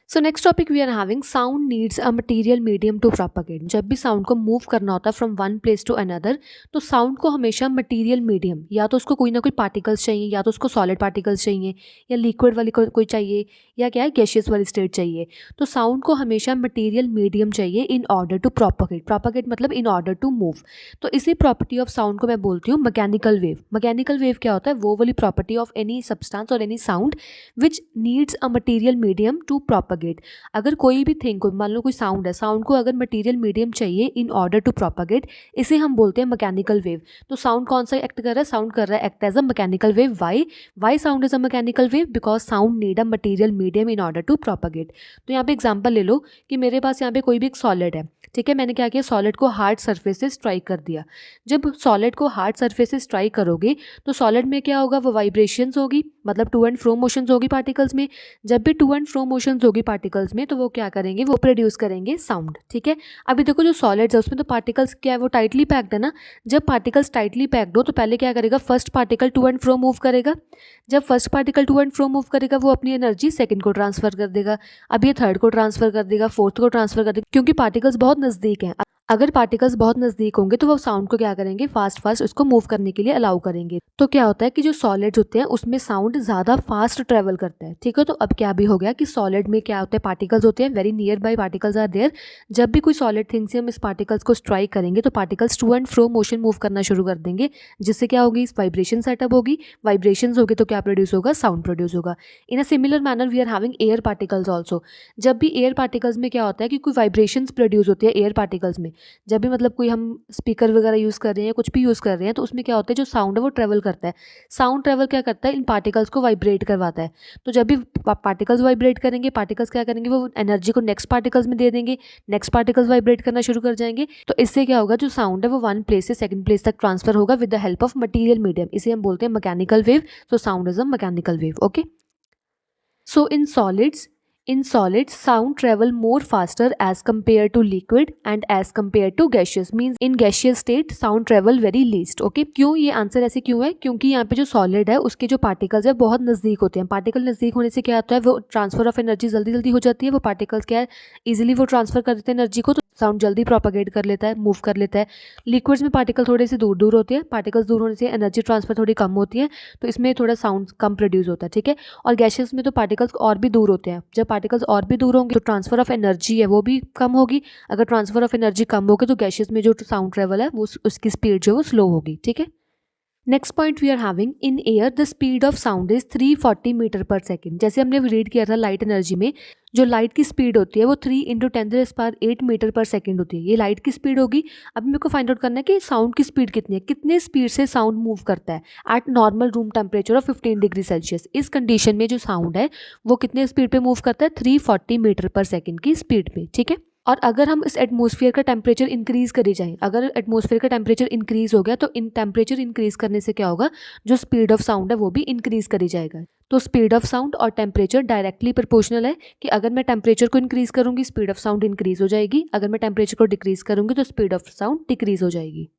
So next topic we are having sound needs a material medium to propagate. जब भी sound को move करना होता है from one place to another, तो साउंड को हमेशा मटेरियल मीडियम, या तो उसको कोई ना कोई पार्टिकल्स चाहिए, या तो उसको सॉलिड पार्टिकल्स चाहिए, या लिक्विड वाली कोई चाहिए, या क्या है गैशियस वाली स्टेट चाहिए। तो साउंड को हमेशा मटेरियल मीडियम चाहिए in order to propagate. Propagate मतलब इन ऑर्डर टू मूव। तो इसी प्रॉपर्टी ऑफ साउंड को मैं बोलती हूँ मैकेनिकल वेव। मैकेनिकल वेव क्या होता है? वो वाली प्रॉपर्टी ऑफ एनी सब्सटेंस और any sound which needs a material medium to propagate. अगर कोई भी थिंग को, मान लो कोई साउंड है, साउंड को अगर मटेरियल मीडियम चाहिए इन ऑर्डर टू प्रोपागेट, इसे हम बोलते हैं मैकेनिकल वेव। तो साउंड कौन सा एक्ट कर रहा है? साउंड कर रहा है act as a mechanical wave. Why sound is a mechanical wave? Because sound need a material medium in order to propagate. तो यहाँ पे एग्जाम्पल ले लो कि मेरे पास यहाँ पे कोई भी एक सॉलिड है, ठीक है। मैंने क्या किया? सॉलिड को हार्ड सरफेस से स्ट्राइक कर दिया। जब सॉलिड को हार्ड सरफेस से स्ट्राइक करोगे तो सॉलिड में क्या होगा? वो वाइब्रेशंस होगी, मतलब टू एंड फ्रो मोशंस होगी पार्टिकल्स में। जब भी टू एंड फ्रो मोशंस होगी पार्टिकल्स में, तो वो क्या करेंगे? वो प्रोड्यूस करेंगे साउंड, ठीक है। अभी देखो जो सॉलिड्स है उसमें तो पार्टिकल्स क्या है? वो टाइटली पैक्ड है ना। जब पार्टिकल्स टाइटली पैक्ड हो तो पहले क्या करेगा? First particle to and fro move करेगा। जब first particle to and fro move करेगा, वो अपनी एनर्जी सेकंड को ट्रांसफर कर देगा, अब ये थर्ड को ट्रांसफर कर देगा, फोर्थ को ट्रांसफर कर देगा, क्योंकि पार्टिकल्स बहुत नज़दीक हैं। अगर पार्टिकल्स बहुत नज़दीक होंगे तो वो साउंड को क्या करेंगे? फास्ट फास्ट उसको मूव करने के लिए अलाउ करेंगे। तो क्या होता है कि जो सॉलिड्स होते हैं उसमें साउंड ज़्यादा फास्ट ट्रेवल करता है, ठीक है। तो अब क्या भी हो गया कि सॉलिड में क्या होता है? पार्टिकल्स होते हैं, very near by particles are there. जब भी कोई सॉलिड थिंग से हम इस पार्टिकल्स को स्ट्राइक करेंगे तो particles to and fro motion move करना शुरू कर देंगे, जिससे क्या होगी? वाइब्रेशन सेटअप होगी। वाइब्रेशंस होगी तो क्या प्रोड्यूस होगा? साउंड प्रोड्यूस होगा। In a similar manner we are having air particles also. जब भी एयर पार्टिकल्स में क्या होता है कि कोई वाइब्रेशंस प्रोड्यूस होती है एयर पार्टिकल्स में, जब भी मतलब कोई हम स्पीकर वगैरह यूज़ कर रहे हैं, कुछ भी यूज़ कर रहे हैं, तो उसमें क्या होता है? जो साउंड है वो ट्रेवल करता है। साउंड ट्रेवल क्या करता है? इन पार्टिकल्स को वाइब्रेट करवाता है। तो जब भी पार्टिकल्स वाइब्रेट करेंगे, पार्टिकल्स क्या करेंगे? वो एनर्जी को नेक्स्ट पार्टिकल्स में दे देंगे, नेक्स्ट पार्टिकल्स वाइब्रेट करना शुरू कर जाएंगे। तो इससे क्या होगा? जो साउंड है वो वन प्लेस से सेकंड प्लेस तक ट्रांसफर होगा with the help of material medium. इसे हम बोलते हैं मैकेनिकल वेव। तो sound is a mechanical wave, okay. So in solids, sound travel more faster as compared to liquid and as compared to gaseous. Means in gaseous state, sound travel very least. Okay? क्यों? ये answer ऐसे क्यों है? क्योंकि यहाँ पे जो solid है उसके जो पार्टिकल्स है बहुत नज़दीक होते हैं। पार्टिकल नज़दीक होने से क्या होता है? वो ट्रांसफर ऑफ एनर्जी जल्दी जल्दी हो जाती है। वो पार्टिकल्स क्या है? इजीली वो ट्रांसफर कर देते हैं एनर्जी को, तो साउंड जल्दी प्रोपागेट कर लेता है, मूव कर लेता है। लिक्विड्स में पार्टिकल थोड़े से दूर दूर होते हैं, पार्टिकल्स दूर होने से एनर्जी ट्रांसफर थोड़ी कम होती है, तो इसमें थोड़ा साउंड कम प्रोड्यूस होता है, ठीक है। और गैसेस में तो पार्टिकल्स और भी दूर होते हैं। जब पार्टिकल्स और भी दूर होंगे तो ट्रांसफर ऑफ एनर्जी है वो भी कम होगी। अगर ट्रांसफर ऑफ एनर्जी कम होगी तो गैसेस में जो साउंड ट्रेवल है वो उसकी स्पीड जो है वो स्लो होगी, ठीक है। Next point we are having in air the speed of sound is 340 metre per second. जैसे हमने रीड किया था लाइट एनर्जी में, जो लाइट की स्पीड होती है वो 3 × 10⁸ मीटर पर सेकेंड होती है। ये लाइट की स्पीड होगी। अब मेरे को फाइंड आउट करना है कि साउंड की स्पीड कितनी है, कितने स्पीड से साउंड मूव करता है eight normal room temperature of 15 degree Celsius. इस कंडीशन में जो साउंड है वो कितने स्पीड पे मूव करता है? 340 मीटर पर सेकेंड की स्पीड पे, ठीक है। और अगर हम इस एटमॉस्फेयर का टेम्परेचर इंक्रीज करी जाए, अगर एटमॉस्फेयर का टेम्परेचर इंक्रीज हो गया तो इन टेम्परेचर इंक्रीज करने से क्या होगा? जो स्पीड ऑफ साउंड है वो भी इंक्रीज करी जाएगा। तो स्पीड ऑफ साउंड और टेम्परेचर डायरेक्टली प्रोपोर्शनल है कि अगर मैं टेम्परेचर को इंक्रीज करूंगी स्पीड ऑफ साउंड इंक्रीज हो जाएगी, अगर मैं टेम्परेचर को डिक्रीज करूंगी तो स्पीड ऑफ साउंड डिक्रीज हो जाएगी।